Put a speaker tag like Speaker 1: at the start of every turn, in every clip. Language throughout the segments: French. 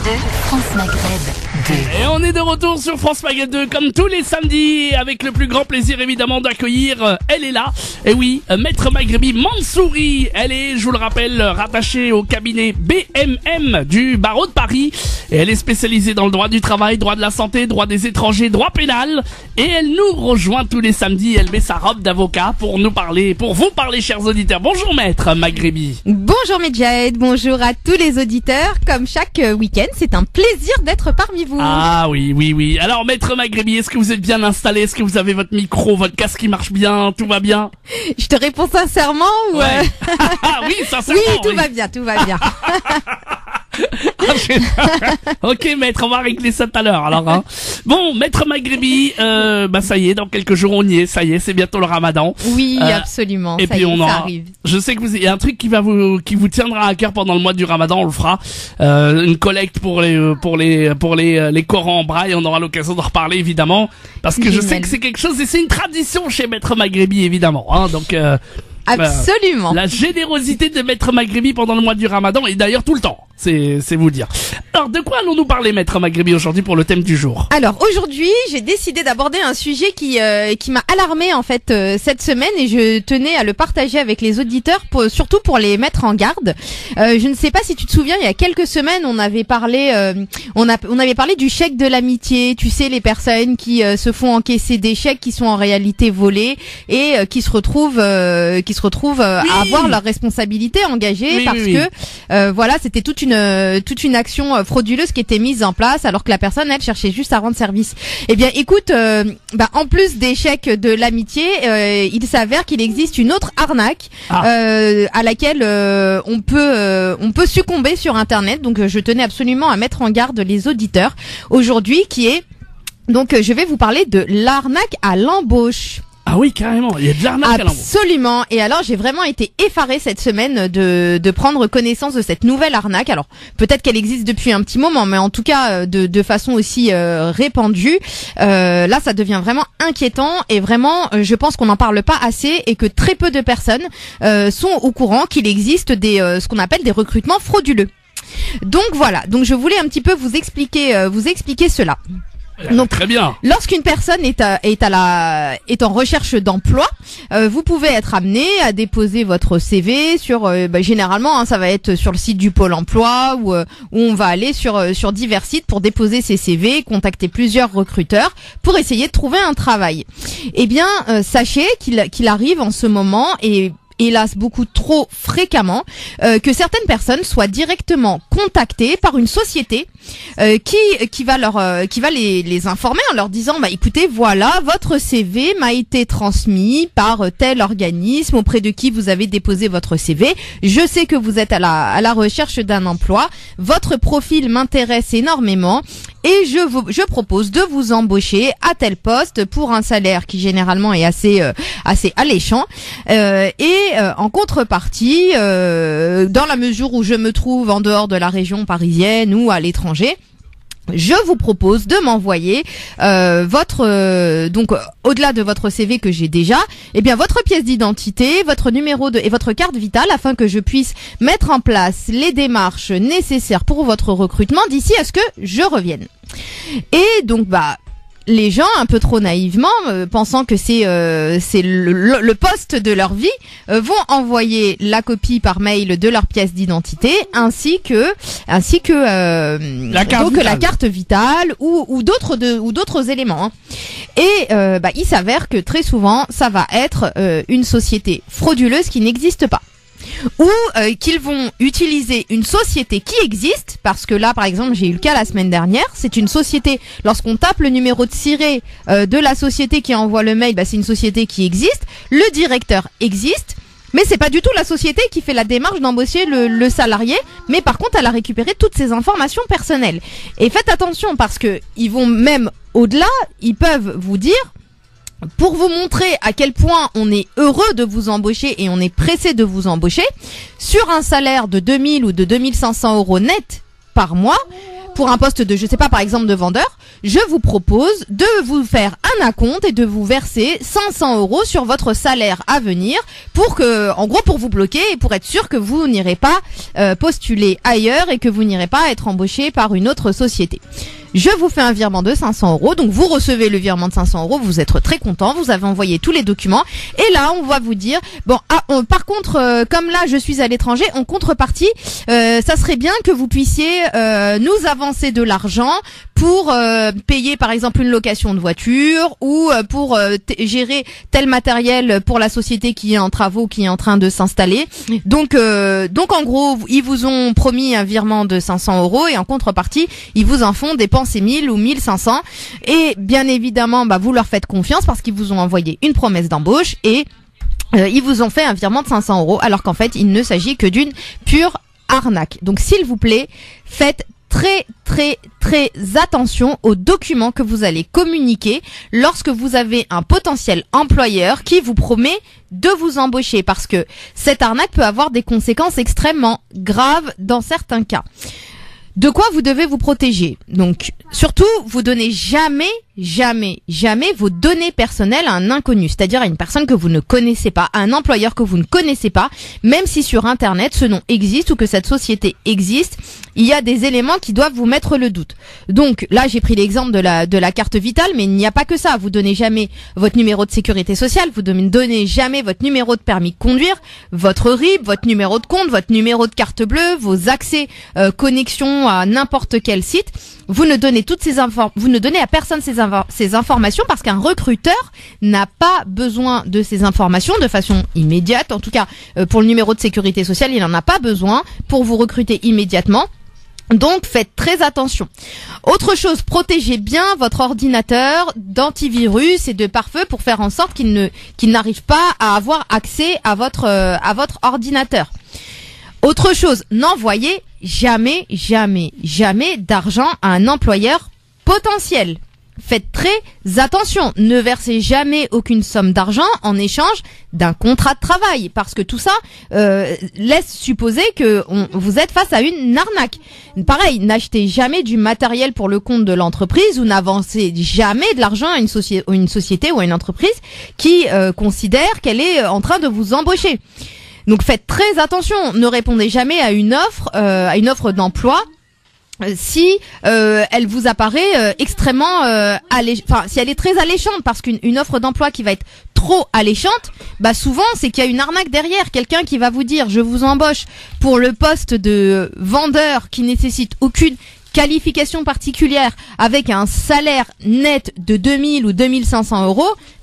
Speaker 1: 2, France Maghreb 2.
Speaker 2: Et on est de retour sur France Maghreb 2 comme tous les samedis, avec le plus grand plaisir évidemment d'accueillir, elle est là, et oui, Maître Maghrebi Mansouri. Elle est, je vous le rappelle, rattachée au cabinet BMM du barreau de Paris, et elle est spécialisée dans le droit du travail, droit de la santé, droit des étrangers, droit pénal, et elle nous rejoint tous les samedis. Elle met sa robe d'avocat pour nous parler, pour vous parler, chers auditeurs. Bonjour Maître Maghrebi.
Speaker 3: Bonjour Medjahed, bonjour à tous les auditeurs. Comme chaque week-end, c'est un plaisir d'être parmi vous.
Speaker 2: Ah oui. Alors Maître Maghrebi, est-ce que vous êtes bien installé? Est-ce que vous avez votre micro, votre casque qui marche bien? Tout va bien?
Speaker 3: Je te réponds sincèrement ou
Speaker 2: Ouais. Oui, sincèrement.
Speaker 3: Oui, tout va bien, tout va bien.
Speaker 2: Ok Maître, on va régler ça tout à l'heure alors hein. Bon Maître Maghrebi, ça y est, dans quelques jours on y est, ça y est, c'est bientôt le Ramadan.
Speaker 3: Oui, absolument.
Speaker 2: Et
Speaker 3: ça
Speaker 2: puis
Speaker 3: y est,
Speaker 2: on
Speaker 3: ça
Speaker 2: aura,
Speaker 3: arrive.
Speaker 2: je sais que il y a un truc qui vous tiendra à cœur pendant le mois du Ramadan, on le fera. Une collecte pour les Corans en braille, on aura l'occasion d'en reparler évidemment, parce que je sais que c'est quelque chose et c'est une tradition chez Maître Maghrebi évidemment hein, donc
Speaker 3: Absolument.
Speaker 2: la générosité de Maître Maghrebi pendant le mois du Ramadan et d'ailleurs tout le temps, c'est vous dire. Alors de quoi allons-nous parler Maître Maghrebi aujourd'hui pour le thème du jour?
Speaker 3: Alors aujourd'hui, j'ai décidé d'aborder un sujet qui m'a alarmée en fait cette semaine, et je tenais à le partager avec les auditeurs, surtout pour les mettre en garde. Je ne sais pas si tu te souviens, il y a quelques semaines, on avait parlé du chèque de l'amitié. Tu sais, les personnes qui se font encaisser des chèques qui sont en réalité volés et qui se retrouvent à avoir leur responsabilité engagée que voilà, c'était toute une action frauduleuse qui était mise en place alors que la personne, elle, cherchait juste à rendre service. Eh bien écoute, en plus des chèques de l'amitié, il s'avère qu'il existe une autre arnaque à laquelle on peut succomber sur internet. Donc je tenais absolument à mettre en garde les auditeurs aujourd'hui, qui est donc je vais vous parler de l'arnaque à l'embauche.
Speaker 2: Ah oui, carrément, il y a de l'arnaque à l'embauche.
Speaker 3: Absolument. Et alors, j'ai vraiment été effarée cette semaine de prendre connaissance de cette nouvelle arnaque. Alors, peut-être qu'elle existe depuis un petit moment, mais en tout cas, de façon aussi répandue. Là, ça devient vraiment inquiétant, et vraiment, je pense qu'on n'en parle pas assez, et que très peu de personnes sont au courant qu'il existe ce qu'on appelle des recrutements frauduleux. Donc voilà. Donc, je voulais un petit peu vous expliquer cela. Donc,
Speaker 2: très bien.
Speaker 3: Lorsqu'une personne est en recherche d'emploi, vous pouvez être amené à déposer votre CV sur, généralement, hein, ça va être sur le site du Pôle Emploi, où on va aller sur divers sites pour déposer ses CV, contacter plusieurs recruteurs pour essayer de trouver un travail. Eh bien, sachez qu'il arrive en ce moment, et hélas beaucoup trop fréquemment, que certaines personnes soient directement contactées par une société qui va les informer en leur disant écoutez, voilà, votre CV m'a été transmis par tel organisme auprès de qui vous avez déposé votre CV. Je sais que vous êtes à la recherche d'un emploi. Votre profil m'intéresse énormément et je propose de vous embaucher à tel poste pour un salaire qui généralement est assez alléchant, en contrepartie, dans la mesure où je me trouve en dehors de la région parisienne ou à l'étranger, je vous propose de m'envoyer donc au-delà de votre CV que j'ai déjà, votre pièce d'identité, votre numéro et votre carte vitale, afin que je puisse mettre en place les démarches nécessaires pour votre recrutement d'ici à ce que je revienne. Et donc les gens, un peu trop naïvement, pensant que c'est le poste de leur vie, vont envoyer la copie par mail de leur pièce d'identité ainsi que la carte vitale ou d'autres éléments. Hein. Et il s'avère que très souvent, ça va être une société frauduleuse qui n'existe pas. Ou qu'ils vont utiliser une société qui existe, parce que là par exemple j'ai eu le cas la semaine dernière, c'est une société, lorsqu'on tape le numéro de SIRET de la société qui envoie le mail, c'est une société qui existe, le directeur existe, mais c'est pas du tout la société qui fait la démarche d'embaucher le salarié, mais par contre elle a récupéré toutes ses informations personnelles. Et faites attention, parce que ils vont même au-delà, ils peuvent vous dire, pour vous montrer à quel point on est heureux de vous embaucher et on est pressé de vous embaucher, sur un salaire de 2000 ou de 2500 € net par mois, pour un poste de, je sais pas, par exemple de vendeur, je vous propose de vous faire un acompte et de vous verser 500 € sur votre salaire à venir pour que, en gros, pour vous bloquer et pour être sûr que vous n'irez pas postuler ailleurs et que vous n'irez pas être embauché par une autre société. Je vous fais un virement de 500 €, donc vous recevez le virement de 500 €, vous êtes très content, vous avez envoyé tous les documents, et là on va vous dire, bon, par contre, comme là je suis à l'étranger, en contrepartie, ça serait bien que vous puissiez nous avancer de l'argent pour payer par exemple une location de voiture ou pour gérer tel matériel pour la société qui est en travaux, qui est en train de s'installer. Donc en gros, ils vous ont promis un virement de 500 € et en contrepartie, ils vous en font dépenser 1000 ou 1500. Et bien évidemment, vous leur faites confiance parce qu'ils vous ont envoyé une promesse d'embauche et ils vous ont fait un virement de 500 € alors qu'en fait, il ne s'agit que d'une pure arnaque. Donc s'il vous plaît, faites très attention aux documents que vous allez communiquer lorsque vous avez un potentiel employeur qui vous promet de vous embaucher, parce que cette arnaque peut avoir des conséquences extrêmement graves dans certains cas. De quoi vous devez vous protéger? Donc, surtout, vous donnez jamais vos données personnelles à un inconnu, c'est-à-dire à une personne que vous ne connaissez pas, à un employeur que vous ne connaissez pas, même si sur Internet ce nom existe ou que cette société existe, il y a des éléments qui doivent vous mettre le doute. Donc, là, j'ai pris l'exemple de la carte vitale, mais il n'y a pas que ça. Vous donnez jamais votre numéro de sécurité sociale, vous ne donnez jamais votre numéro de permis de conduire, votre RIB, votre numéro de compte, votre numéro de carte bleue, vos accès connexion à n'importe quel site. Vous ne donnez vous ne donnez à personne ces informations parce qu'un recruteur n'a pas besoin de ces informations de façon immédiate. En tout cas, pour le numéro de sécurité sociale, il n'en a pas besoin pour vous recruter immédiatement. Donc faites très attention. Autre chose, protégez bien votre ordinateur d'antivirus et de pare-feu pour faire en sorte qu'il n'arrive pas à avoir accès à votre ordinateur. Autre chose, n'envoyez jamais d'argent à un employeur potentiel. Faites très attention. Ne versez jamais aucune somme d'argent en échange d'un contrat de travail, parce que tout ça laisse supposer que vous êtes face à une arnaque. Pareil, n'achetez jamais du matériel pour le compte de l'entreprise ou n'avancez jamais de l'argent à une société ou à une entreprise qui considère qu'elle est en train de vous embaucher. Donc faites très attention, ne répondez jamais à une offre d'emploi si elle vous apparaît extrêmement si elle est très alléchante, parce qu'une offre d'emploi qui va être trop alléchante, souvent c'est qu'il y a une arnaque derrière, quelqu'un qui va vous dire je vous embauche pour le poste de vendeur qui nécessite aucune qualification particulière avec un salaire net de 2000 ou 2500 €.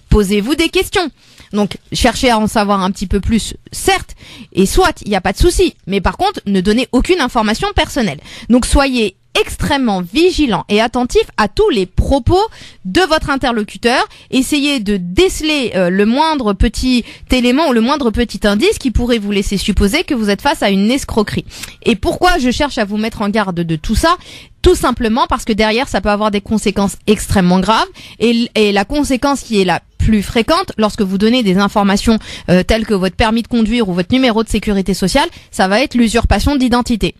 Speaker 3: Posez-vous des questions. Donc, cherchez à en savoir un petit peu plus, certes, et soit, il n'y a pas de souci. Mais par contre, ne donnez aucune information personnelle. Donc, soyez extrêmement vigilant et attentif à tous les propos de votre interlocuteur. Essayez de déceler le moindre petit élément ou le moindre petit indice qui pourrait vous laisser supposer que vous êtes face à une escroquerie. Et pourquoi je cherche à vous mettre en garde de tout ça? Tout simplement parce que derrière, ça peut avoir des conséquences extrêmement graves. Et la conséquence qui est la plus fréquente lorsque vous donnez des informations telles que votre permis de conduire ou votre numéro de sécurité sociale, ça va être l'usurpation d'identité.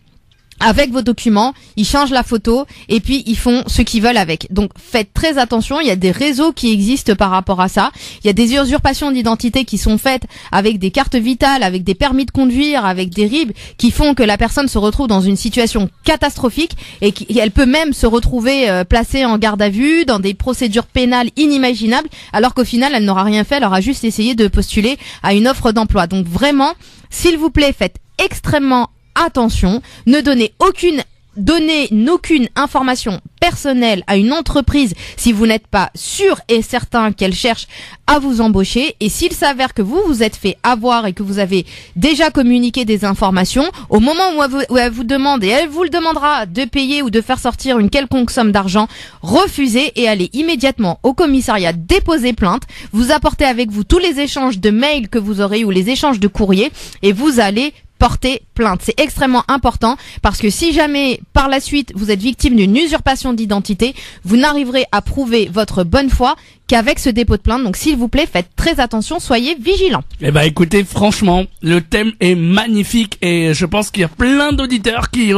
Speaker 3: Avec vos documents, ils changent la photo et puis ils font ce qu'ils veulent avec. Donc faites très attention, il y a des réseaux qui existent par rapport à ça. Il y a des usurpations d'identité qui sont faites avec des cartes vitales, avec des permis de conduire, avec des RIB, qui font que la personne se retrouve dans une situation catastrophique et elle peut même se retrouver placée en garde à vue, dans des procédures pénales inimaginables, alors qu'au final elle n'aura rien fait, elle aura juste essayé de postuler à une offre d'emploi. Donc vraiment, s'il vous plaît, faites extrêmement attention, ne donnez aucune information personnelle à une entreprise si vous n'êtes pas sûr et certain qu'elle cherche à vous embaucher. Et s'il s'avère que vous vous êtes fait avoir et que vous avez déjà communiqué des informations, au moment où elle vous demande, et elle vous le demandera, de payer ou de faire sortir une quelconque somme d'argent, refusez et allez immédiatement au commissariat déposer plainte. Vous apportez avec vous tous les échanges de mails que vous aurez ou les échanges de courrier et vous allez porter plainte. C'est extrêmement important parce que si jamais par la suite vous êtes victime d'une usurpation d'identité, vous n'arriverez à prouver votre bonne foi qu'avec ce dépôt de plainte. Donc s'il vous plaît, faites très attention, soyez vigilants.
Speaker 2: Eh ben écoutez, franchement, le thème est magnifique et je pense qu'il y a plein d'auditeurs qui,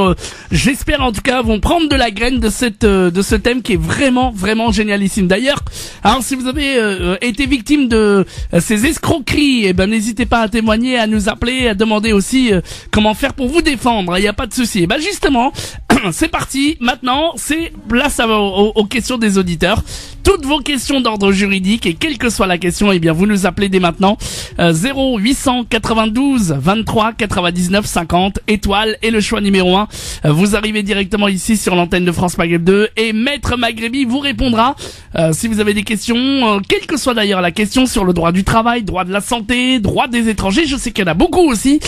Speaker 2: j'espère en tout cas, vont prendre de la graine de ce thème qui est vraiment génialissime. D'ailleurs, alors si vous avez été victime de ces escroqueries, eh ben n'hésitez pas à témoigner, à nous appeler, à demander aussi comment faire pour vous défendre. Il n'y a pas de souci. Eh ben justement, c'est parti. Maintenant, c'est place aux questions des auditeurs. Toutes vos questions d'ordre juridique et quelle que soit la question, eh bien vous nous appelez dès maintenant 0892 23 99 50 étoile et le choix numéro 1. Vous arrivez directement ici sur l'antenne de France Maghreb 2 et Maître Maghrebi vous répondra si vous avez des questions, quelle que soit d'ailleurs la question sur le droit du travail, droit de la santé, droit des étrangers. Je sais qu'il y en a beaucoup aussi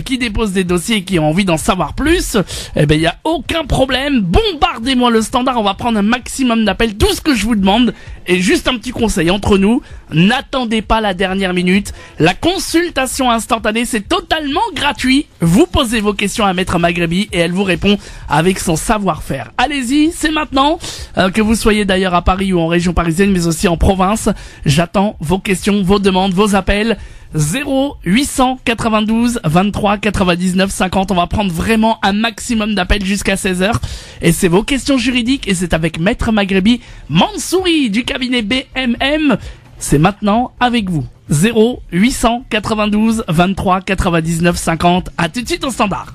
Speaker 2: qui déposent des dossiers et qui ont envie d'en savoir plus. Eh ben il y a aucun problème, bombardez-moi le standard, on va prendre un maximum d'appels. Tout ce que je vous demande, et juste un petit conseil entre nous, n'attendez pas la dernière minute. La consultation instantanée, c'est totalement gratuit. Vous posez vos questions à Maître Maghrebi et elle vous répond avec son savoir-faire. Allez-y, c'est maintenant. Que vous soyez d'ailleurs à Paris ou en région parisienne, mais aussi en province. J'attends vos questions, vos demandes, vos appels. 0892 23 99 50. On va prendre vraiment un maximum d'appels jusqu'à 16h. Et c'est vos questions juridiques et c'est avec Maître Maghrebi Mansouri du cabinet BMM. C'est maintenant avec vous. 0892 23 99 50. À tout de suite au standard.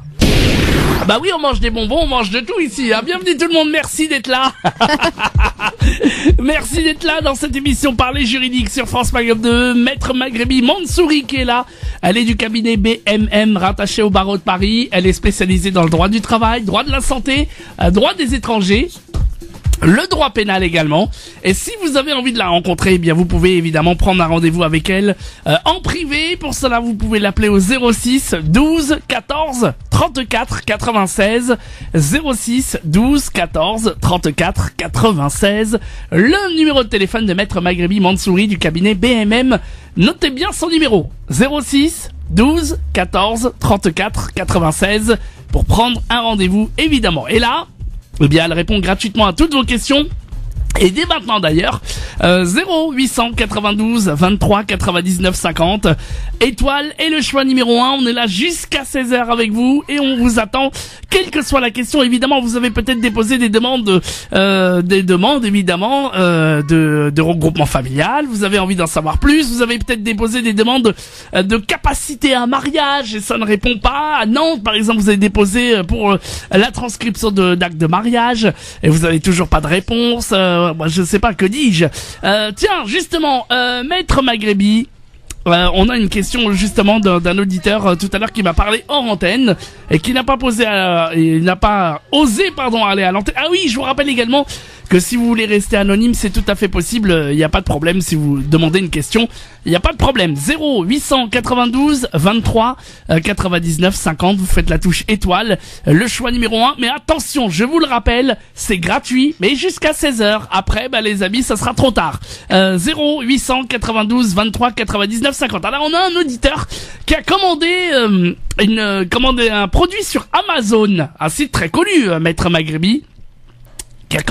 Speaker 2: Bah oui, on mange des bonbons, on mange de tout ici, hein. Bienvenue tout le monde, merci d'être là. Merci d'être là dans cette émission Parler juridique sur France Maghreb 2. Maître Maghrebi Mansouri qui est là. Elle est du cabinet BMM rattaché au barreau de Paris. Elle est spécialisée dans le droit du travail, droit de la santé, droit des étrangers, le droit pénal également. Et si vous avez envie de la rencontrer, eh bien vous pouvez évidemment prendre un rendez-vous avec elle en privé. Pour cela, vous pouvez l'appeler au 06 12 14 34 96. 06 12 14 34 96. Le numéro de téléphone de Maître Maghrebi Mansouri du cabinet BMM. Notez bien son numéro. 06 12 14 34 96 pour prendre un rendez-vous évidemment. Et là, eh bien, elle répond gratuitement à toutes vos questions. Et dès maintenant d'ailleurs, 0892 23 99 50 étoile et le choix numéro 1. On est là jusqu'à 16h avec vous et on vous attend, quelle que soit la question. Évidemment, vous avez peut-être déposé des demandes évidemment de regroupement familial. Vous avez envie d'en savoir plus. Vous avez peut-être déposé des demandes de capacité à un mariage et ça ne répond pas. À Nantes, par exemple, vous avez déposé pour la transcription d'acte de mariage et vous avez toujours pas de réponse. Moi, je sais pas, que dis-je. Tiens, justement, Maître Maghrebi, on a une question justement d'un auditeur tout à l'heure qui m'a parlé hors antenne et qui n'a pas osé aller à l'antenne. Ah oui, je vous rappelle également que si vous voulez rester anonyme, c'est tout à fait possible. Il n'y a pas de problème si vous demandez une question. Il n'y a pas de problème. 0892 23 99 50. Vous faites la touche étoile, le choix numéro 1. Mais attention, je vous le rappelle, c'est gratuit, mais jusqu'à 16h. Après, les amis, ça sera trop tard. 0892 23 99 50. Alors, on a un auditeur qui a commandé un produit sur Amazon, un site très connu, Maître Maghrebi. Qui a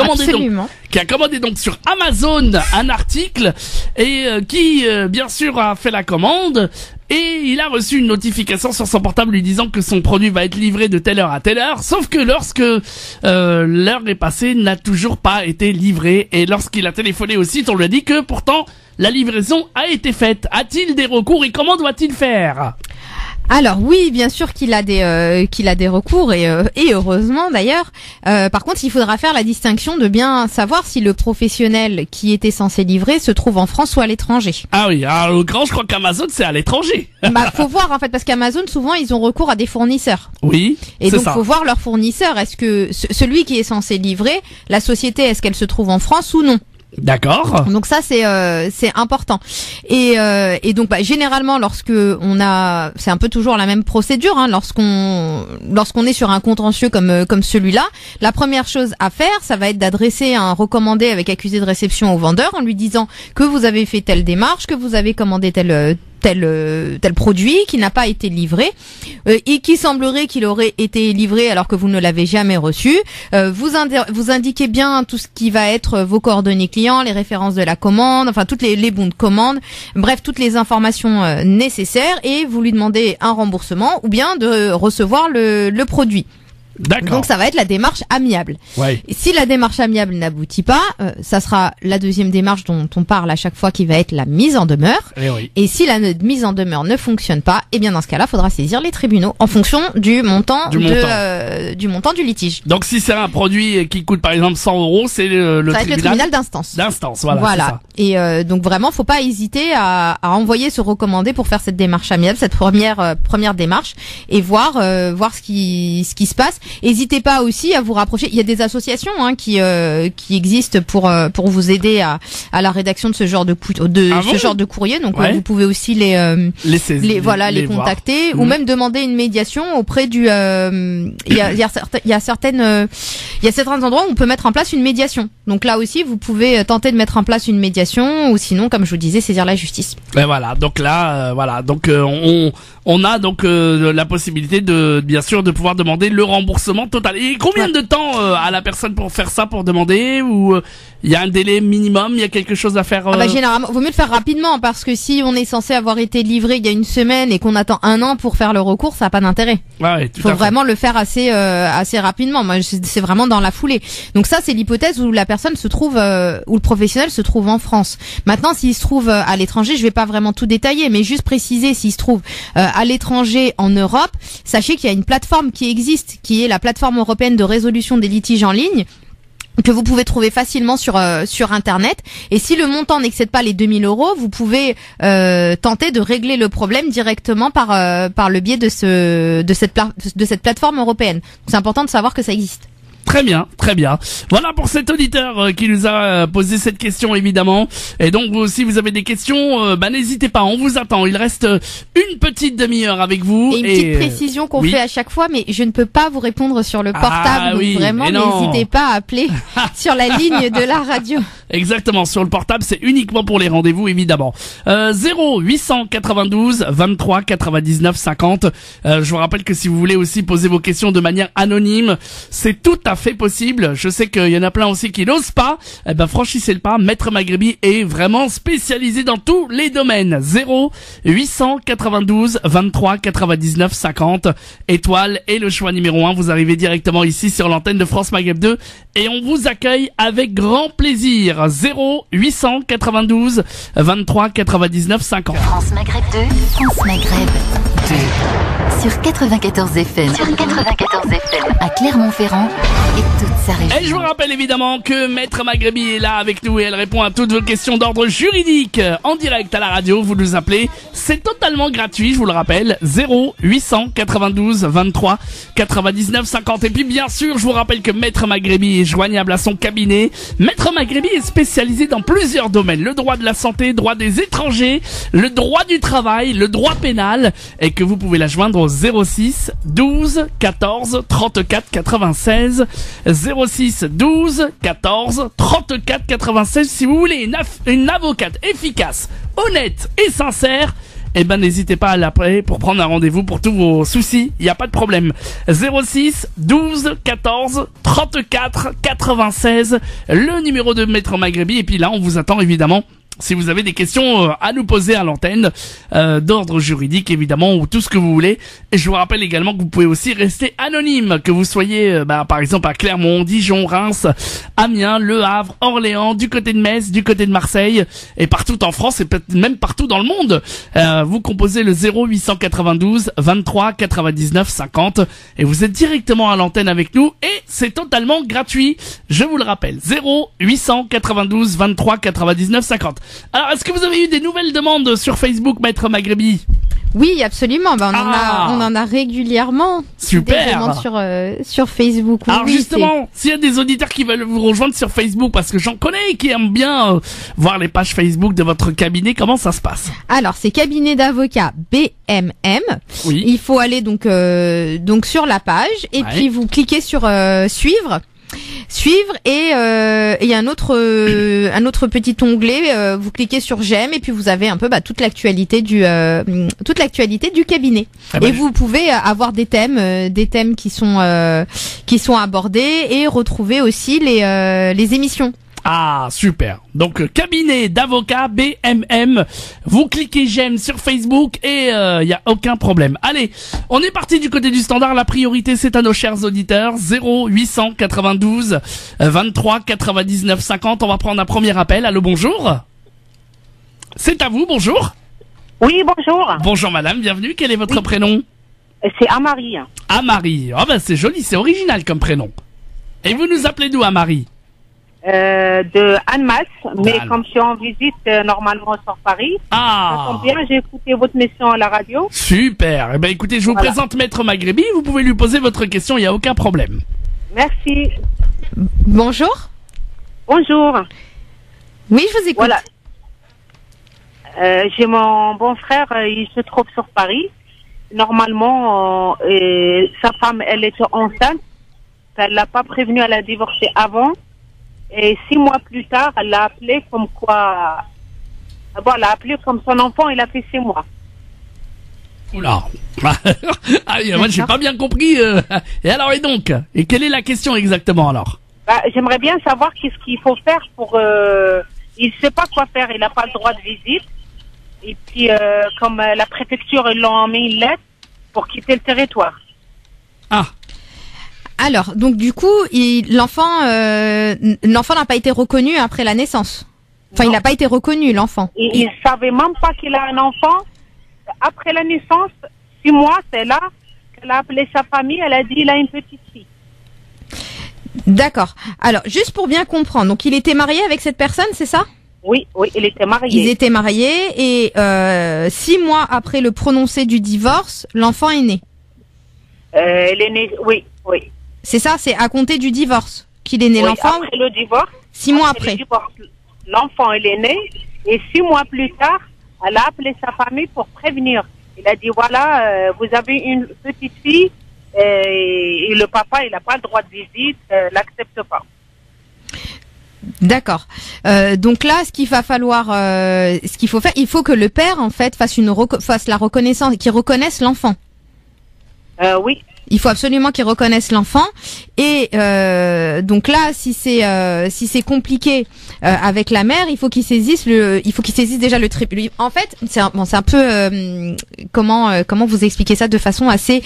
Speaker 2: commandé donc sur Amazon un article et qui bien sûr a fait la commande et il a reçu une notification sur son portable lui disant que son produit va être livré de telle heure à telle heure, sauf que lorsque l'heure est passée, n'a toujours pas été livré et lorsqu'il a téléphoné au site, on lui a dit que pourtant la livraison a été faite. A-t-il des recours et comment doit-il faire ?
Speaker 3: Alors oui, bien sûr qu'il a des recours et heureusement d'ailleurs. Par contre, il faudra faire la distinction de bien savoir si le professionnel qui était censé livrer se trouve en France ou à l'étranger.
Speaker 2: Ah oui, alors le grand, je crois qu'Amazon c'est à l'étranger.
Speaker 3: Faut voir en fait parce qu'Amazon souvent ils ont recours à des fournisseurs.
Speaker 2: Oui.
Speaker 3: Et donc faut voir leur fournisseur. Est-ce que celui qui est censé livrer, la société, est-ce qu'elle se trouve en France ou non?
Speaker 2: D'accord.
Speaker 3: Donc ça c'est important et donc généralement lorsque c'est un peu toujours la même procédure lorsqu'on est sur un contentieux comme celui-là, la première chose à faire ça va être d'adresser un recommandé avec accusé de réception au vendeur en lui disant que vous avez fait telle démarche, que vous avez commandé tel tel produit qui n'a pas été livré et qui semblerait qu'il aurait été livré alors que vous ne l'avez jamais reçu. Vous indiquez bien tout ce qui va être vos coordonnées clients, les références de la commande, enfin toutes les bons de commande, bref toutes les informations nécessaires, et vous lui demandez un remboursement ou bien de recevoir le produit.
Speaker 2: D'accord.
Speaker 3: Donc ça va être la démarche amiable.
Speaker 2: Ouais.
Speaker 3: Et si la démarche amiable n'aboutit pas, ça sera la deuxième démarche dont on parle à chaque fois, qui va être la mise en demeure.
Speaker 2: Oui.
Speaker 3: Et si la mise en demeure ne fonctionne pas, eh bien dans ce cas-là, il faudra saisir les tribunaux en fonction du montant du litige.
Speaker 2: Donc si c'est un produit qui coûte par exemple 100 €, c'est le
Speaker 3: ça va être le tribunal d'instance.
Speaker 2: Voilà.
Speaker 3: Et donc vraiment, faut pas hésiter à envoyer ce recommandé pour faire cette démarche amiable, cette première démarche, et voir ce qui se passe. N'hésitez pas aussi à vous rapprocher. Il y a des associations qui existent pour vous aider à la rédaction de ce genre de genre de courrier. Donc vous pouvez aussi les contacter, ou même demander une médiation auprès du. Il y a certains endroits où on peut mettre en place une médiation. Donc là aussi, vous pouvez tenter de mettre en place une médiation, ou sinon, comme je vous disais, saisir la justice.
Speaker 2: Et voilà. Donc là, on a donc la possibilité bien sûr de pouvoir demander le remboursement total. Et combien de temps à la personne pour faire ça, pour demander, ou il y a un délai minimum, il y a quelque chose à faire
Speaker 3: généralement, vaut mieux le faire rapidement, parce que si on est censé avoir été livré il y a une semaine et qu'on attend 1 an pour faire le recours, ça n'a pas d'intérêt. Faut vraiment le faire assez rapidement. Moi, c'est vraiment dans la foulée. Donc ça, c'est l'hypothèse où la personne se trouve, où le professionnel se trouve en France. Maintenant, s'il se trouve à l'étranger, je vais pas vraiment tout détailler, mais juste préciser, s'il se trouve à l'étranger en Europe, sachez qu'il y a une plateforme qui existe, qui est la plateforme européenne de résolution des litiges en ligne, que vous pouvez trouver facilement sur internet. Et si le montant n'excède pas les 2 000 €, vous pouvez tenter de régler le problème directement par le biais de cette plateforme européenne. Donc, c'est important de savoir que ça existe.
Speaker 2: Très bien, très bien. Voilà pour cet auditeur qui nous a posé cette question, évidemment. Et donc, vous aussi, vous avez des questions, n'hésitez pas, on vous attend. Il reste une petite demi-heure avec vous.
Speaker 3: Et une petite précision qu'on fait à chaque fois, mais je ne peux pas vous répondre sur le portable. Donc vraiment, n'hésitez pas à appeler sur la ligne de la radio.
Speaker 2: Exactement, sur le portable, c'est uniquement pour les rendez-vous, évidemment. 0892 23 99 50. Je vous rappelle que si vous voulez aussi poser vos questions de manière anonyme, c'est tout à fait possible. Je sais qu'il y en a plein aussi qui n'osent pas. Franchissez le pas. Maître Maghrebi est vraiment spécialisé dans tous les domaines. 0892 23 99 50. Étoile et le choix numéro 1. Vous arrivez directement ici sur l'antenne de France Maghreb 2 et on vous accueille avec grand plaisir. 0892 23 99 50.
Speaker 1: France Maghreb 2. France Maghreb 2. Sur 94 FM. À Clermont-Ferrand et toute sa région.
Speaker 2: Et je vous rappelle évidemment que Maître Maghrebi est là avec nous et elle répond à toutes vos questions d'ordre juridique en direct à la radio. Vous nous appelez, c'est totalement gratuit, je vous le rappelle. 0892 23 99 50. Et puis bien sûr, je vous rappelle que Maître Maghrebi est joignable à son cabinet. Maître Maghrebi est spécialisé dans plusieurs domaines. Le droit de la santé, droit des étrangers, le droit du travail, le droit pénal, et que vous pouvez la joindre au 06 12 14 34 96. 06 12 14 34 96. Si vous voulez une avocate efficace, honnête et sincère, n'hésitez pas à l'appeler pour prendre un rendez-vous pour tous vos soucis, il n'y a pas de problème. 06 12 14 34 96, le numéro de Maître Maghrebi. Et puis là, on vous attend évidemment. Si vous avez des questions à nous poser à l'antenne, d'ordre juridique évidemment, ou tout ce que vous voulez. Et je vous rappelle également que vous pouvez aussi rester anonyme, que vous soyez par exemple à Clermont, Dijon, Reims, Amiens, Le Havre, Orléans, du côté de Metz, du côté de Marseille, et partout en France et peut-être même partout dans le monde. Vous composez le 0892 23 99 50 et vous êtes directement à l'antenne avec nous et c'est totalement gratuit. Je vous le rappelle, 0892 23 99 50. Alors, est-ce que vous avez eu des nouvelles demandes sur Facebook, Maître Maghrebi?
Speaker 3: Oui, absolument. On en a régulièrement.
Speaker 2: Super.
Speaker 3: Des demandes sur Facebook.
Speaker 2: Alors justement, s'il y a des auditeurs qui veulent vous rejoindre sur Facebook, parce que j'en connais qui aiment bien voir les pages Facebook de votre cabinet, comment ça se passe?
Speaker 3: Alors, c'est cabinet d'avocats BMM.
Speaker 2: Oui.
Speaker 3: Il faut aller donc sur la page et puis vous cliquez sur suivre. suivre et il y a un autre petit onglet. Vous cliquez sur j'aime et puis vous avez un peu toute l'actualité du cabinet.
Speaker 2: Ah bah,
Speaker 3: et vous pouvez avoir des thèmes qui sont abordés et retrouver aussi les émissions.
Speaker 2: Ah, super. Donc, cabinet d'avocats BMM. Vous cliquez j'aime sur Facebook et y a aucun problème. Allez, on est parti du côté du standard. La priorité, c'est à nos chers auditeurs. 0892 23 99 50. On va prendre un premier appel. Allô, bonjour. C'est à vous, bonjour.
Speaker 4: Oui, bonjour.
Speaker 2: Bonjour madame, bienvenue. Quel est votre prénom?
Speaker 4: C'est Amari.
Speaker 2: Amari. Oh ben c'est joli, c'est original comme prénom. Et vous nous appelez d'où, Amari?
Speaker 4: De Annemasse, mais
Speaker 2: Annemasse.
Speaker 4: comme je suis en visite normalement sur Paris, ça
Speaker 2: Ah,
Speaker 4: tombe bien, j'ai écouté votre mission à la radio.
Speaker 2: super. Eh ben écoutez, je vous
Speaker 4: Voilà.
Speaker 2: présente Maître Maghrebi. Vous pouvez lui poser votre question, il n'y a aucun problème.
Speaker 4: Merci.
Speaker 3: Bonjour.
Speaker 4: Bonjour.
Speaker 3: Oui, je vous écoute.
Speaker 4: Voilà. J'ai mon bon frère, il se trouve sur Paris. Normalement, sa femme, elle était enceinte. Elle l'a pas prévenu, elle a divorcé avant. Et 6 mois plus tard, elle l'a appelé comme quoi... Bon, elle l'a appelé comme son enfant, il a fait 6 mois.
Speaker 2: Oula. Ah, moi j'ai pas bien compris. Et alors, et donc? Et quelle est la question exactement alors?
Speaker 4: J'aimerais bien savoir qu'est-ce qu'il faut faire pour... il sait pas quoi faire, il n'a pas le droit de visite. Et puis, comme la préfecture, ils l'ont mis une lettre pour quitter le territoire.
Speaker 2: Ah,
Speaker 3: Alors, donc du coup, l'enfant n'a pas été reconnu après la naissance. Enfin,
Speaker 4: Non.
Speaker 3: il n'a pas été reconnu, l'enfant.
Speaker 4: Et il savait même pas qu'il a un enfant. Après la naissance, 6 mois, c'est là qu'elle a appelé sa famille, elle a dit il a une petite fille.
Speaker 3: D'accord. Alors, juste pour bien comprendre, donc il était marié avec cette personne, c'est ça?
Speaker 4: Oui, il était marié.
Speaker 3: Ils étaient mariés et 6 mois après le prononcé du divorce, l'enfant est né.
Speaker 4: Elle est née, oui.
Speaker 3: C'est ça, c'est à compter du divorce qu'il est né,
Speaker 4: Oui,
Speaker 3: l'enfant.
Speaker 4: après le divorce.
Speaker 3: 6 mois
Speaker 4: le
Speaker 3: après.
Speaker 4: divorce, l'enfant, il est né. Et 6 mois plus tard, elle a appelé sa famille pour prévenir. Il a dit, voilà, vous avez une petite fille et le papa, il n'a pas le droit de visite, l'accepte pas.
Speaker 3: D'accord. Donc là, ce qu'il va falloir, ce qu'il faut faire, il faut que le père en fait fasse la reconnaissance, qu'il reconnaisse l'enfant.
Speaker 4: Oui.
Speaker 3: Il faut absolument qu'il reconnaisse l'enfant. Et donc là, si c'est compliqué avec la mère, il faut qu'il saisisse déjà le tribunal. En fait, c'est un peu comment vous expliquer ça de façon assez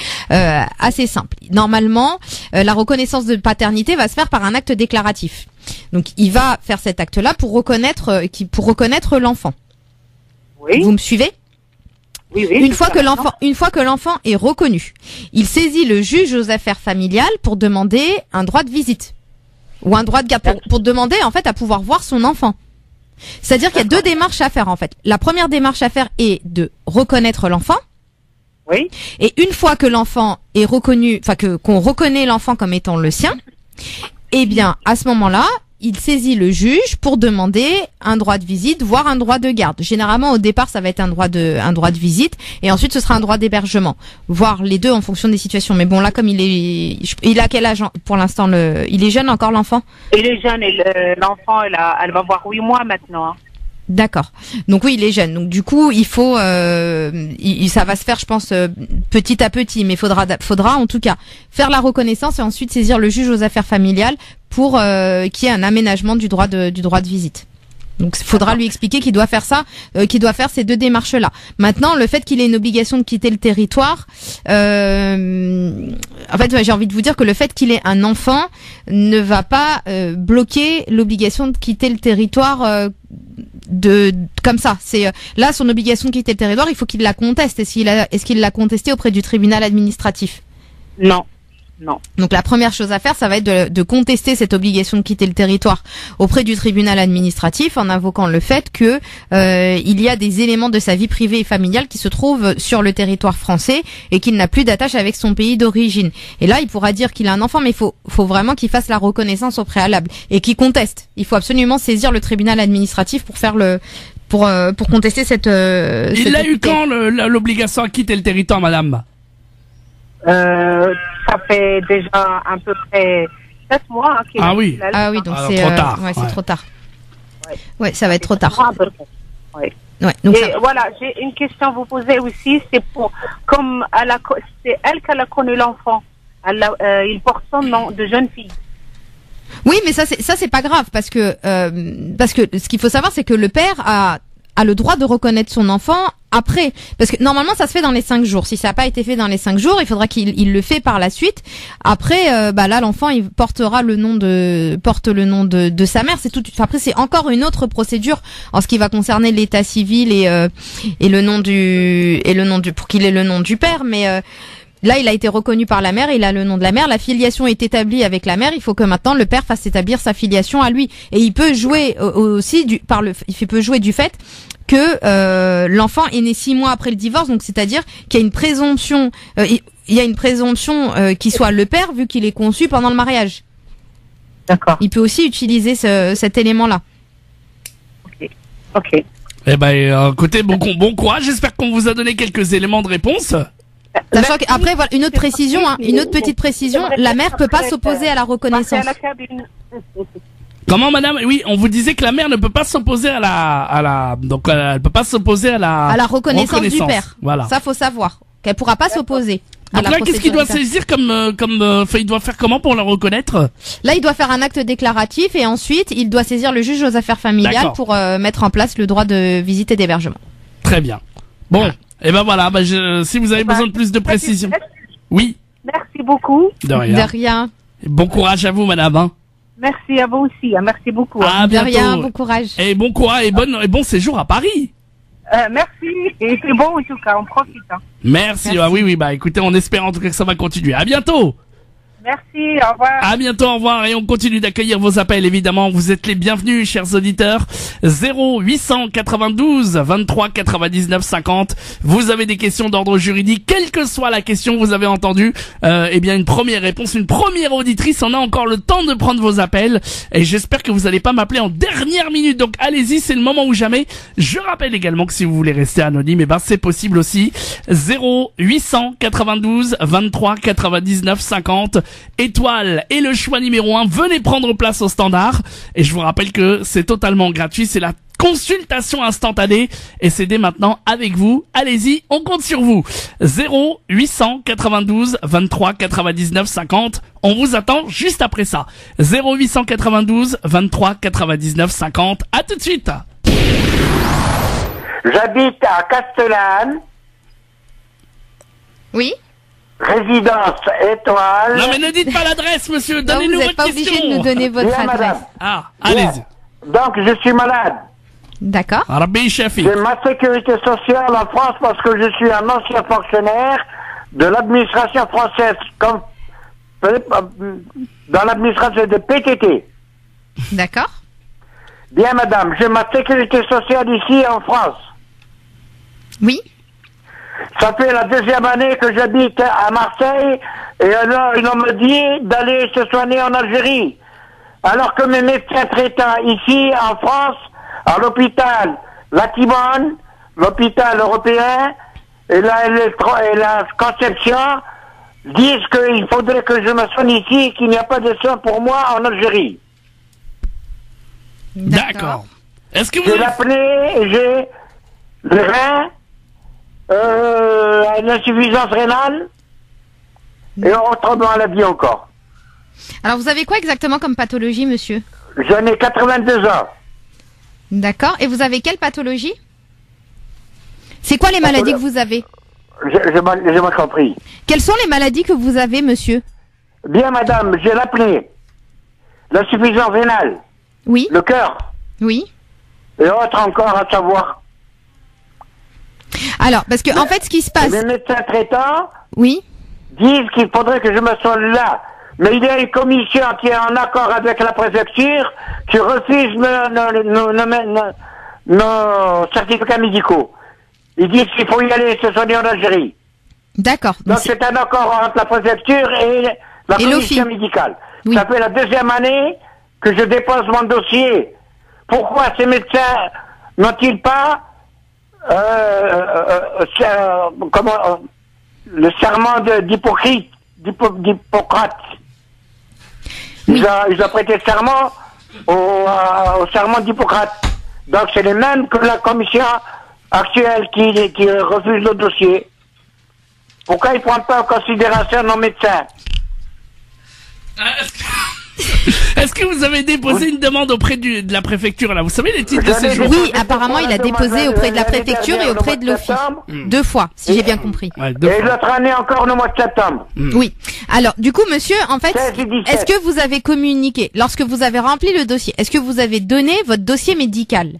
Speaker 3: simple. Normalement, la reconnaissance de paternité va se faire par un acte déclaratif. Donc il va faire cet acte-là pour reconnaître l'enfant.
Speaker 4: Oui.
Speaker 3: Vous me suivez?
Speaker 4: Oui.
Speaker 3: Une fois que l'enfant est reconnu, il saisit le juge aux affaires familiales pour demander un droit de visite ou un droit de garde pour demander en fait à pouvoir voir son enfant. C'est-à-dire qu'il y a 2 démarches à faire en fait. La première démarche à faire est de reconnaître l'enfant.
Speaker 4: Oui.
Speaker 3: Et une fois que l'enfant est reconnu, qu'on reconnaît l'enfant comme étant le sien, eh bien à ce moment-là, il saisit le juge pour demander un droit de visite, voire un droit de garde. Généralement, au départ, ça va être un droit de visite, et ensuite, ce sera un droit d'hébergement. Voire les deux en fonction des situations. Mais bon, là, comme il a quel âge pour l'instant? Il est jeune encore, l'enfant?
Speaker 4: Il est jeune et l'enfant, elle va avoir 8 mois maintenant. Hein.
Speaker 3: D'accord. Donc oui, il est jeune. Donc du coup, il faut, ça va se faire, je pense, petit à petit. Mais faudra en tout cas faire la reconnaissance et ensuite saisir le juge aux affaires familiales pour qu'il y ait un aménagement du droit de visite. Donc il faudra lui expliquer qu'il doit faire ça, qu'il doit faire ces 2 démarches-là. Maintenant, le fait qu'il ait une obligation de quitter le territoire, en fait, j'ai envie de vous dire que le fait qu'il ait un enfant ne va pas bloquer l'obligation de quitter le territoire comme ça. C'est là son obligation de quitter le territoire, il faut qu'il la conteste. Est-ce qu'il l'a contesté auprès du tribunal administratif?
Speaker 4: Non.
Speaker 3: Donc la première chose à faire, ça va être de contester cette obligation de quitter le territoire auprès du tribunal administratif en invoquant le fait que il y a des éléments de sa vie privée et familiale qui se trouvent sur le territoire français et qu'il n'a plus d'attache avec son pays d'origine. Et là, il pourra dire qu'il a un enfant, mais il faut vraiment qu'il fasse la reconnaissance au préalable et qu'il conteste. Il faut absolument saisir le tribunal administratif pour faire pour contester cette.
Speaker 2: Il a eu quand l'obligation à quitter le territoire, madame?
Speaker 4: Ça fait déjà à peu près 7 mois. Hein,
Speaker 2: Ah oui.
Speaker 3: Ah oui, donc
Speaker 2: Alors,
Speaker 3: c'est
Speaker 2: trop tard,
Speaker 3: ouais, c'est
Speaker 2: ouais.
Speaker 3: trop tard.
Speaker 4: Ouais.
Speaker 3: Ouais, ça va être trop tard.
Speaker 4: Ouais.
Speaker 3: Ouais, donc
Speaker 4: Et voilà, j'ai une question à vous poser aussi. C'est pour, comme c'est elle qui a connu l'enfant. Il porte son nom de jeune fille.
Speaker 3: oui, mais ça c'est pas grave parce que ce qu'il faut savoir c'est que le père a le droit de reconnaître son enfant après, parce que normalement ça se fait dans les 5 jours. Si ça n'a pas été fait dans les 5 jours, il faudra qu'il le fait par la suite. Après, là l'enfant il portera le nom de sa mère. C'est tout. Après c'est encore une autre procédure en ce qui va concerner l'état civil et le nom du pour qu'il ait le nom du père, mais là, il a été reconnu par la mère, il a le nom de la mère, la filiation est établie avec la mère, il faut que maintenant le père fasse établir sa filiation à lui. Et il peut jouer aussi il peut jouer du fait que l'enfant est né 6 mois après le divorce, donc c'est-à-dire qu'il y a une présomption qu'il soit le père vu qu'il est conçu pendant le mariage.
Speaker 4: D'accord.
Speaker 3: Il peut aussi utiliser cet élément-là.
Speaker 4: Ok.
Speaker 2: Eh ben, écoutez, bon courage. J'espère qu'on vous a donné quelques éléments de réponse.
Speaker 3: Sachant qu'après, voilà, une autre petite précision, la mère peut pas s'opposer à la reconnaissance.
Speaker 2: Comment, madame? Oui, on vous disait que la mère ne peut pas s'opposer donc elle peut pas s'opposer à la
Speaker 3: reconnaissance du père.
Speaker 2: Voilà.
Speaker 3: Ça, faut savoir qu'elle pourra pas s'opposer.
Speaker 2: Donc là, qu'est-ce qu'il doit saisir il doit faire comment pour la reconnaître?
Speaker 3: Là, il doit faire un acte déclaratif et ensuite, il doit saisir le juge aux affaires familiales
Speaker 2: D'accord.
Speaker 3: pour mettre en place le droit de visite et d'hébergement.
Speaker 2: Très bien. Bon, et ben voilà, si vous avez besoin de plus de précision. Oui.
Speaker 4: Merci beaucoup.
Speaker 2: De rien.
Speaker 3: De rien.
Speaker 2: Bon courage à vous, madame. Hein.
Speaker 4: Merci à vous aussi. Merci beaucoup.
Speaker 2: À
Speaker 3: De
Speaker 2: bientôt.
Speaker 3: rien, bon courage.
Speaker 2: Et bon courage et bon séjour à Paris.
Speaker 4: Merci. Et c'est bon en tout cas, on profite. Hein.
Speaker 2: Merci. Ah oui, écoutez, on espère en tout cas que ça va continuer. À bientôt.
Speaker 4: Merci, au revoir.
Speaker 2: À bientôt, au revoir, et on continue d'accueillir vos appels, évidemment. Vous êtes les bienvenus, chers auditeurs. 0892 23 99 50. Vous avez des questions d'ordre juridique, quelle que soit la question, vous avez entendu, eh bien, une première réponse, une première auditrice. On a encore le temps de prendre vos appels, et j'espère que vous n'allez pas m'appeler en dernière minute. Donc, allez-y, c'est le moment ou jamais. Je rappelle également que si vous voulez rester anonyme, eh ben, c'est possible aussi. 0892 23 99 50. Étoile et le choix numéro 1, venez prendre place au standard. Et je vous rappelle que c'est totalement gratuit, c'est la consultation instantanée et c'est dès maintenant avec vous. Allez-y, on compte sur vous. 0892 23 99 50. On vous attend juste après ça. 0892 23 99 50. À tout de suite.
Speaker 5: J'habite à Castellane.
Speaker 3: Oui?
Speaker 5: Résidence étoile.
Speaker 2: Non mais ne dites pas l'adresse, monsieur.
Speaker 3: Non,
Speaker 2: Donnez-nous
Speaker 3: vous n'êtes
Speaker 2: votre
Speaker 3: pas
Speaker 2: question.
Speaker 3: obligé de nous donner votre
Speaker 5: Bien,
Speaker 3: adresse.
Speaker 5: madame.
Speaker 2: Ah, allez-y.
Speaker 5: Donc, je suis malade.
Speaker 3: D'accord.
Speaker 2: Rabbi Shafi.
Speaker 5: J'ai ma sécurité sociale en France parce que je suis un ancien fonctionnaire de l'administration française, comme dans l'administration de PTT.
Speaker 3: D'accord.
Speaker 5: Bien, madame, j'ai ma sécurité sociale ici en France.
Speaker 3: Oui.
Speaker 5: Ça fait la 2e année que j'habite à Marseille et alors ils me dit d'aller se soigner en Algérie. Alors que mes médecins traitants ici en France, à l'hôpital Latibonne, l'hôpital européen et la Conception, disent qu'il faudrait que je me soigne ici et qu'il n'y a pas de soins pour moi en Algérie.
Speaker 2: D'accord. Est-ce que vous...
Speaker 5: J'ai l'apnée, j'ai le rein, l'insuffisance rénale et autrement à la vie encore.
Speaker 3: Alors, vous avez quoi exactement comme pathologie, monsieur?
Speaker 5: J'en ai 82 ans.
Speaker 3: D'accord. Et vous avez quelle pathologie? C'est quoi les maladies que vous avez?
Speaker 5: J'ai mal compris.
Speaker 3: Quelles sont les maladies que vous avez, monsieur?
Speaker 5: Bien, madame, j'ai l'apnée, l'insuffisance rénale,
Speaker 3: Oui.
Speaker 5: le cœur
Speaker 3: Oui.
Speaker 5: et autres encore à savoir.
Speaker 3: Alors, parce que en fait, ce qui se passe...
Speaker 5: Les médecins traitants
Speaker 3: Oui.
Speaker 5: disent qu'il faudrait que je me soigne là. Mais il y a une commission qui est en accord avec la préfecture qui refuse nos certificats médicaux. Ils disent qu'il faut y aller se soigner en Algérie.
Speaker 3: D'accord.
Speaker 5: Donc c'est un accord entre la préfecture et la
Speaker 3: Et
Speaker 5: commission
Speaker 3: l'OFI.
Speaker 5: médicale.
Speaker 3: Oui.
Speaker 5: Ça fait la 2e année que je dépose mon dossier. Pourquoi ces médecins n'ont-ils pas le serment d'Hippocrate? Ils ont prêté serment au serment d'Hippocrate. Donc c'est les mêmes que la commission actuelle qui refuse le dossier. Pourquoi ils ne prennent pas en considération nos médecins?
Speaker 2: Est-ce que vous avez déposé une demande auprès de la préfecture là? Vous savez les titres de séjour?
Speaker 3: Oui, apparemment il a déposé auprès de la préfecture et auprès de l'office. 2 fois, si j'ai bien compris.
Speaker 2: Ouais,
Speaker 5: Et l'autre année encore le mois de septembre.
Speaker 3: Oui. Alors, du coup, monsieur, en fait,
Speaker 5: 16 et 17.
Speaker 3: est-ce que vous avez communiqué, lorsque vous avez rempli le dossier, est-ce que vous avez donné votre dossier médical?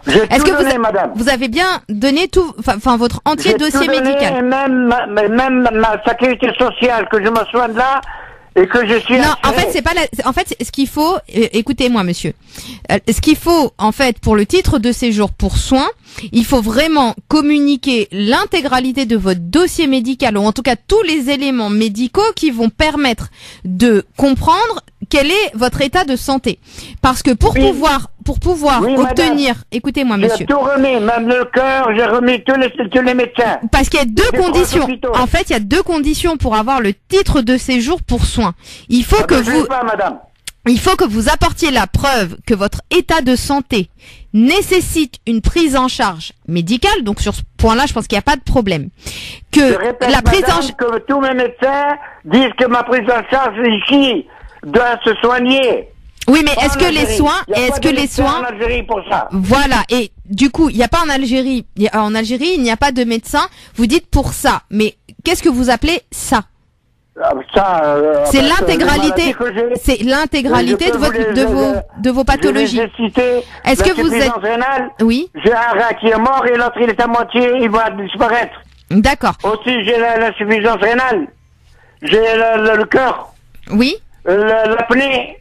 Speaker 5: J'ai
Speaker 3: Est-ce
Speaker 5: tout
Speaker 3: que
Speaker 5: donné, madame.
Speaker 3: vous avez bien donné tout, enfin votre entier
Speaker 5: J'ai
Speaker 3: dossier
Speaker 5: tout donné,
Speaker 3: médical?
Speaker 5: et même ma sécurité sociale, que je me soigne là, et que je suis
Speaker 3: Non,
Speaker 5: assuré.
Speaker 3: en fait, c'est pas en fait, ce qu'il faut, écoutez-moi, monsieur. Ce qu'il faut, en fait, pour le titre de séjour pour soins, il faut vraiment communiquer l'intégralité de votre dossier médical, ou en tout cas tous les éléments médicaux qui vont permettre de comprendre quel est votre état de santé. Parce que pour
Speaker 5: Oui.
Speaker 3: pouvoir
Speaker 5: Oui,
Speaker 3: obtenir, écoutez-moi,
Speaker 5: J'ai
Speaker 3: monsieur.
Speaker 5: tout remis, même le cœur, j'ai remis tous les médecins.
Speaker 3: Parce qu'il y a deux
Speaker 5: Des
Speaker 3: conditions.
Speaker 5: hôpitaux.
Speaker 3: En fait, il y a 2 conditions pour avoir le titre de séjour pour soins. Il faut que
Speaker 5: Je
Speaker 3: vous,
Speaker 5: sais pas, madame.
Speaker 3: il faut que vous apportiez la preuve que votre état de santé nécessite une prise en charge médicale. Donc sur ce point-là, je pense qu'il n'y a pas de problème.
Speaker 5: Je
Speaker 3: Que
Speaker 5: répète,
Speaker 3: la prise en
Speaker 5: madame, que tous mes médecins disent que ma prise en charge ici doit se soigner.
Speaker 3: oui, mais
Speaker 5: Pas
Speaker 3: est-ce
Speaker 5: en
Speaker 3: que les
Speaker 5: Algérie.
Speaker 3: soins,
Speaker 5: Il y a
Speaker 3: est-ce
Speaker 5: pas
Speaker 3: que
Speaker 5: de
Speaker 3: les
Speaker 5: médecin
Speaker 3: soins,
Speaker 5: en Algérie pour ça.
Speaker 3: voilà. Et du coup, il n'y a pas en Algérie, en Algérie, il n'y a pas de médecin. Vous dites pour ça. Mais qu'est-ce que vous appelez ça?
Speaker 5: Ça,
Speaker 3: C'est
Speaker 5: avec,
Speaker 3: l'intégralité,
Speaker 5: les maladies que j'ai,
Speaker 3: c'est l'intégralité
Speaker 5: je
Speaker 3: de
Speaker 5: peux vous les-
Speaker 3: de vos pathologies.
Speaker 5: Je les ai cités.
Speaker 3: Est-ce que vous êtes,
Speaker 5: L'insuffisance rénale,
Speaker 3: oui,
Speaker 5: j'ai un rein qui est mort et l'autre il est à moitié, il va disparaître.
Speaker 3: d'accord,
Speaker 5: Aussi j'ai l'insuffisance rénale, j'ai le cœur,
Speaker 3: oui.
Speaker 5: l'apnée,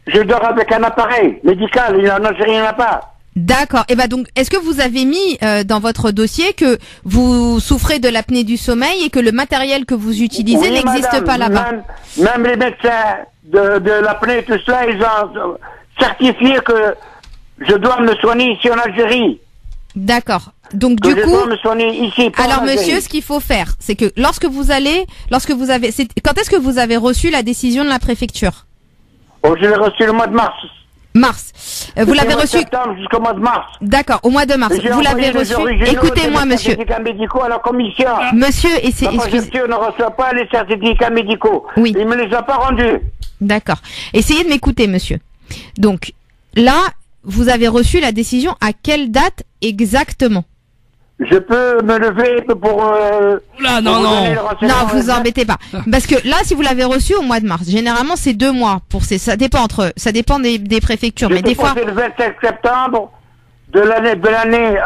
Speaker 5: je dors avec un appareil médical, en Algérie il n'y en a pas.
Speaker 3: D'accord. Et ben donc, est-ce que vous avez mis dans votre dossier que vous souffrez de l'apnée du sommeil et que le matériel que vous utilisez
Speaker 5: Oui,
Speaker 3: n'existe
Speaker 5: madame,
Speaker 3: pas là-bas?
Speaker 5: Même les médecins de l'apnée, tout cela, ils ont certifié que je dois me soigner ici en Algérie.
Speaker 3: D'accord. Donc
Speaker 5: Que
Speaker 3: du
Speaker 5: je
Speaker 3: coup,
Speaker 5: dois me soigner ici. pas en
Speaker 3: alors
Speaker 5: Algérie.
Speaker 3: monsieur, ce qu'il faut faire, c'est que lorsque vous avez, quand est-ce que vous avez reçu la décision de la préfecture?
Speaker 5: Oh, je l'ai reçu le mois de mars.
Speaker 3: Mars. Vous l'avez reçu.
Speaker 5: Septembre jusqu'au mois de mars.
Speaker 3: D'accord. Au mois de mars.
Speaker 5: Et j'ai
Speaker 3: Vous l'avez
Speaker 5: envoyé les
Speaker 3: reçu.
Speaker 5: originaux
Speaker 3: Écoutez-moi,
Speaker 5: des
Speaker 3: monsieur.
Speaker 5: certificats médicaux à la commission.
Speaker 3: Monsieur, et c'est,
Speaker 5: La préfecture ne reçoit pas les certificats médicaux.
Speaker 3: Oui.
Speaker 5: Ils me les ont pas rendus.
Speaker 3: D'accord. Essayez de m'écouter, monsieur. Donc, là, vous avez reçu la décision à quelle date exactement?
Speaker 5: Je peux me lever pour...
Speaker 2: Oula, non,
Speaker 5: pour vous
Speaker 2: non.
Speaker 5: donner le renseignement
Speaker 3: Non, vous
Speaker 5: exact.
Speaker 3: embêtez pas. Parce que là, si vous l'avez reçu au mois de mars, généralement c'est 2 mois pour ça dépend ça dépend des préfectures, mais
Speaker 5: J'étais
Speaker 3: des fois,
Speaker 5: posé le 25 septembre de l'année.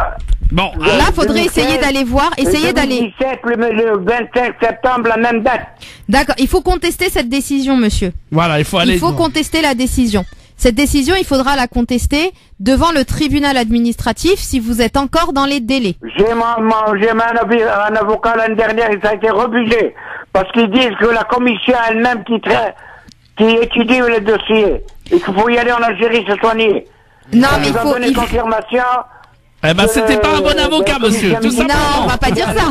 Speaker 2: Bon,
Speaker 3: là, faudrait
Speaker 5: 2016,
Speaker 3: essayer d'aller voir, essayer d'aller.
Speaker 5: 2017, le 25 septembre, la même date.
Speaker 3: D'accord. Il faut contester cette décision, monsieur.
Speaker 2: voilà, il faut aller.
Speaker 3: Il faut contester la décision. Cette décision, il faudra la contester devant le tribunal administratif si vous êtes encore dans les délais.
Speaker 5: J'ai un avocat l'année dernière, il a été refusé. Parce qu'ils disent que la commission elle-même qui étudie le dossier, et qu'il faut y aller en Algérie se soigner.
Speaker 3: Non, mais
Speaker 5: Ils ont donné
Speaker 3: il faut-
Speaker 5: confirmation.
Speaker 2: Eh ben, c'était pas un bon avocat, monsieur. Tout
Speaker 3: Non,
Speaker 2: simplement.
Speaker 3: on va pas dire ça.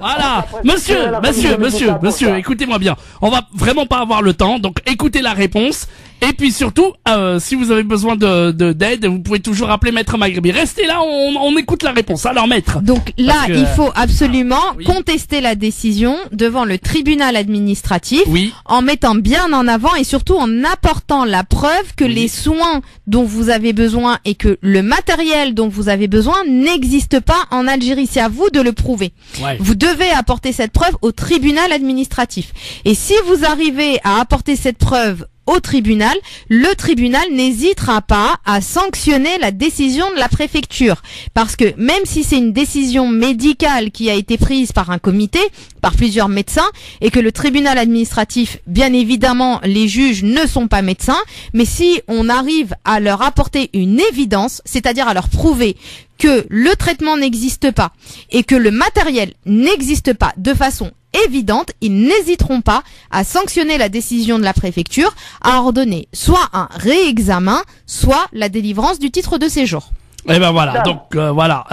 Speaker 2: Voilà, monsieur, écoutez-moi bien. On va vraiment pas avoir le temps, donc écoutez la réponse. Et puis surtout, si vous avez besoin d'aide, vous pouvez toujours appeler Maître Maghrebi. Restez là, on écoute la réponse. Alors, Maître.
Speaker 3: Donc là,
Speaker 2: Parce que-
Speaker 3: il faut absolument
Speaker 2: Oui.
Speaker 3: contester la décision devant le tribunal administratif
Speaker 2: Oui.
Speaker 3: en mettant bien en avant et surtout en apportant la preuve que
Speaker 2: Oui.
Speaker 3: les soins dont vous avez besoin et que le matériel dont vous avez besoin n'existe pas en Algérie. C'est à vous de le prouver.
Speaker 2: Ouais.
Speaker 3: Vous devez apporter cette preuve au tribunal administratif. Et si vous arrivez à apporter cette preuve au tribunal, le tribunal n'hésitera pas à sanctionner la décision de la préfecture. Parce que même si c'est une décision médicale qui a été prise par un comité, par plusieurs médecins, et que le tribunal administratif, bien évidemment, les juges ne sont pas médecins, mais si on arrive à leur apporter une évidence, c'est-à-dire à leur prouver que le traitement n'existe pas et que le matériel n'existe pas de façon évidente, ils n'hésiteront pas à sanctionner la décision de la préfecture, à ordonner soit un réexamen, soit la délivrance du titre de séjour.
Speaker 2: Et ben voilà,
Speaker 5: Ça.
Speaker 2: donc voilà.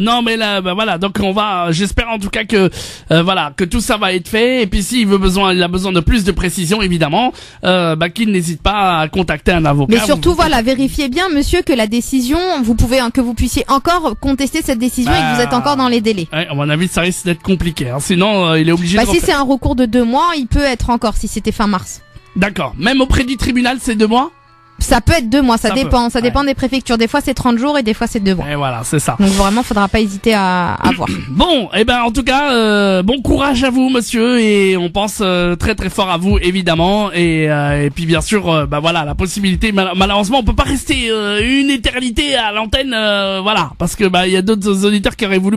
Speaker 2: Non mais là, ben voilà, donc on va. J'espère en tout cas que voilà, que tout ça va être fait. Et puis s'il il a besoin de plus de précision, évidemment, qu'il n'hésite pas à contacter un avocat.
Speaker 3: Mais surtout, voilà, vérifiez bien, monsieur, que la décision, que vous puissiez encore contester cette décision et que vous êtes encore dans les délais.
Speaker 2: Ouais, à mon avis, ça risque d'être compliqué. Hein. Sinon, il est obligé de
Speaker 3: Si
Speaker 2: refaire.
Speaker 3: c'est un recours de 2 mois, il peut être encore si c'était fin mars.
Speaker 2: D'accord. Même auprès du tribunal, c'est 2 mois.
Speaker 3: Ça peut être 2 mois, ça
Speaker 2: Ça
Speaker 3: dépend.
Speaker 2: peut,
Speaker 3: Ça dépend des préfectures. Des fois c'est 30 jours et des fois c'est 2 mois.
Speaker 2: Et voilà, c'est ça.
Speaker 3: Donc vraiment, faudra pas hésiter à voir.
Speaker 2: Bon, et ben en tout cas, bon courage à vous, monsieur, et on pense très très fort à vous, évidemment, et puis bien sûr, voilà, la possibilité. Malheureusement, on peut pas rester une éternité à l'antenne, voilà, parce que il y a d'autres auditeurs qui auraient voulu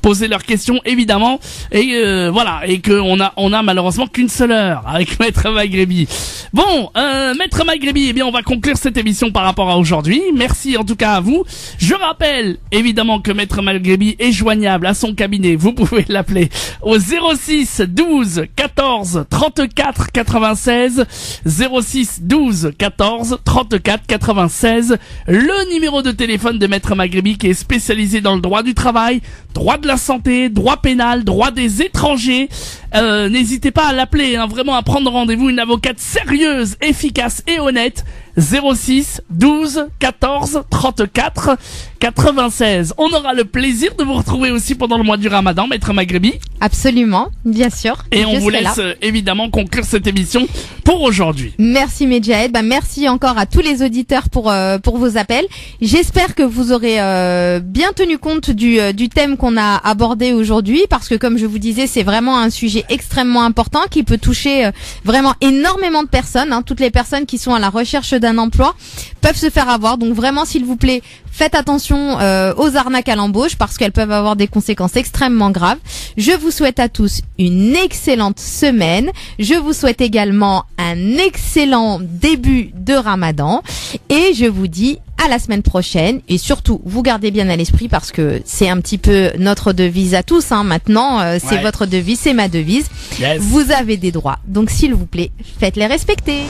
Speaker 2: poser leurs questions, évidemment, et voilà, et que on a malheureusement qu'une seule heure avec Maître Maghrébi. Bon, Maître Maghrébi, eh bien on va conclure cette émission par rapport à aujourd'hui. Merci en tout cas à vous. Je rappelle évidemment que Maître Maghrébi est joignable à son cabinet. Vous pouvez l'appeler au 06 12 14 34 96 06 12 14 34 96. Le numéro de téléphone de Maître Maghrébi qui est spécialisé dans le droit du travail, droit de la santé, droit pénal, droit des étrangers. N'hésitez pas à l'appeler, hein, vraiment à prendre rendez-vous. Une avocate sérieuse, efficace et honnête. 06 12 14 34 96. On aura le plaisir de vous retrouver aussi pendant le mois du Ramadan, Maître Maghrébi.
Speaker 3: Absolument, bien sûr.
Speaker 2: Et on
Speaker 3: Je
Speaker 2: vous
Speaker 3: serai
Speaker 2: laisse
Speaker 3: là.
Speaker 2: évidemment conclure cette émission pour aujourd'hui.
Speaker 3: Merci Medjahed, merci encore à tous les auditeurs pour vos appels. J'espère que vous aurez bien tenu compte du thème qu'on a abordé aujourd'hui, parce que comme je vous disais, c'est vraiment un sujet extrêmement important qui peut toucher vraiment énormément de personnes. Hein. Toutes les personnes qui sont à la recherche d'un emploi peuvent se faire avoir. Donc vraiment, s'il vous plaît, faites attention aux arnaques à l'embauche parce qu'elles peuvent avoir des conséquences extrêmement graves. Je vous souhaite à tous une excellente semaine. Je vous souhaite également un excellent début de Ramadan et je vous dis à la semaine prochaine. Et surtout, vous gardez bien à l'esprit parce que c'est un petit peu notre devise à tous. Hein. Maintenant, c'est
Speaker 2: Ouais.
Speaker 3: votre devise, c'est ma devise.
Speaker 2: Yes.
Speaker 3: Vous avez des droits. Donc s'il vous plaît, faites-les respecter.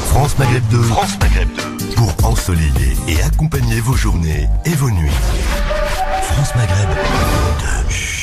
Speaker 6: France Maghreb 2. France Maghreb 2. Pour ensoleiller et accompagner vos journées et vos nuits. France Maghreb 2.